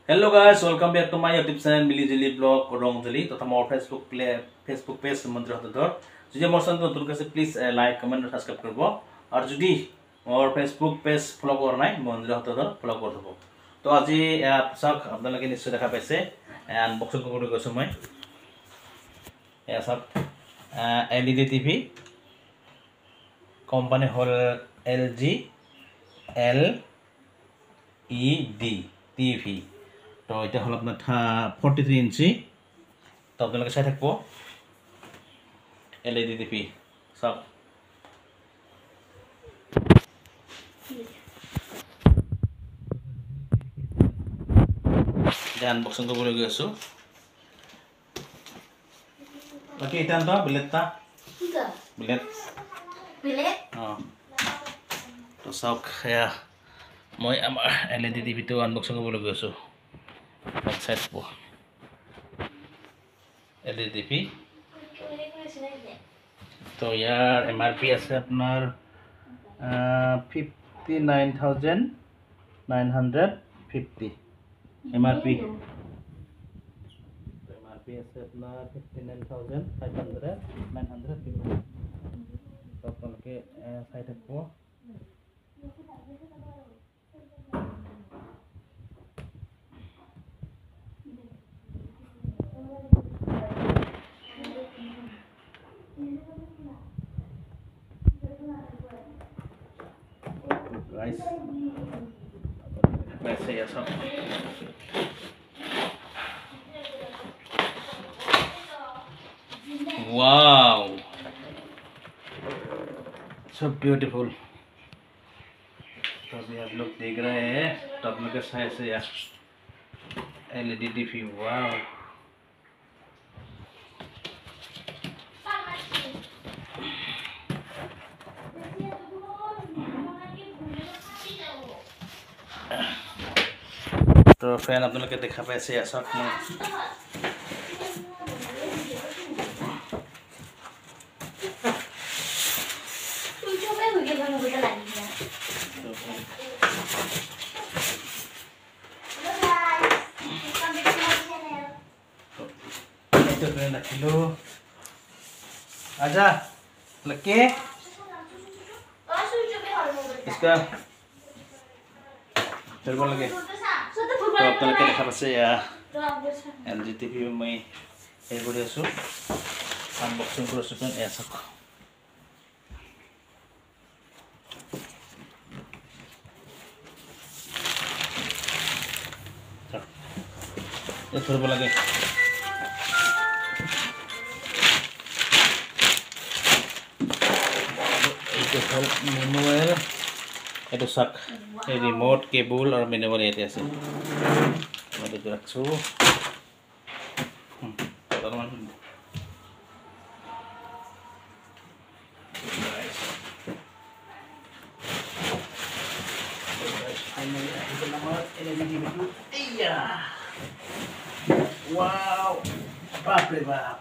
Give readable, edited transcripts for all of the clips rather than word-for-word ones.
Hello guys, welcome back to my YouTube channel Milijili Blog Rongjali तथा मोर Facebook page मंदिर होता था जो मोर संग तो तुरंत से please like comment और subscribe करबो और जुदी मोर Facebook page follow करना है मंदिर होता था follow कर दो तो आज ये सब अपने लगे निश्चय देखा पैसे unboxing को करो समय ये सब LED TV कंपनी होल LG LED TV तो এটা হল আপনার 43 ইঞ্চি তো আপনাদের সাথে থাকবো এলইডি টিভি সব আনবক্সিং করব লাগি আছো বাকি এটা আনবা বিলেটটা বিলেট তো সব খায়া মই আমার এলইডি টিভি তো আনবক্সিং করব লাগি আছো Backside po LED TV तो यार MRP আছে আপনার 59950 MRP আছে আপনার 59550 তো আপনাকে সাইড থাকবো guys let's say yes wow so beautiful तो अभी आप लोग देख रहे हैं तो आप लोग के साइड से यार LED TV wow तो फ्रेंड आप लोग के देखा पैसे ऐसा तो फ्रेंड किलो आजा लके इसका फिर बोल लगे तो आप लोग के देखा पासे या LG TV में ये वीडियो सु अनबॉक्सिंग करो सुन ऐसा ये थोड़ा बोला के ये फल manual itu sak remote cable or manual itu আছে মধ্যে রাখছো teman iya wow bapak bapak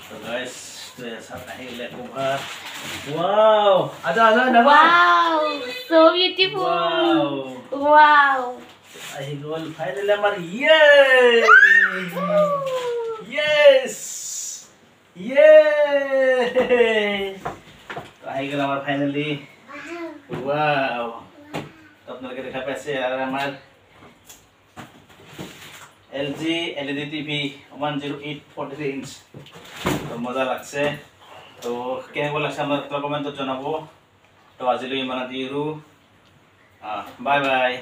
so guys wow ada wow so beautiful wow I goal finally amar yay yes yay I goal amar finally wow तब लोग के देखा पैसे यार हमार LG LED TV 108 43 inch तो मजा लगছে तो কেনেকুৱা লাগছে আমাৰ কমেন্টত জনাব তো আজিলৈ ইমানে দিৰো বাই বাই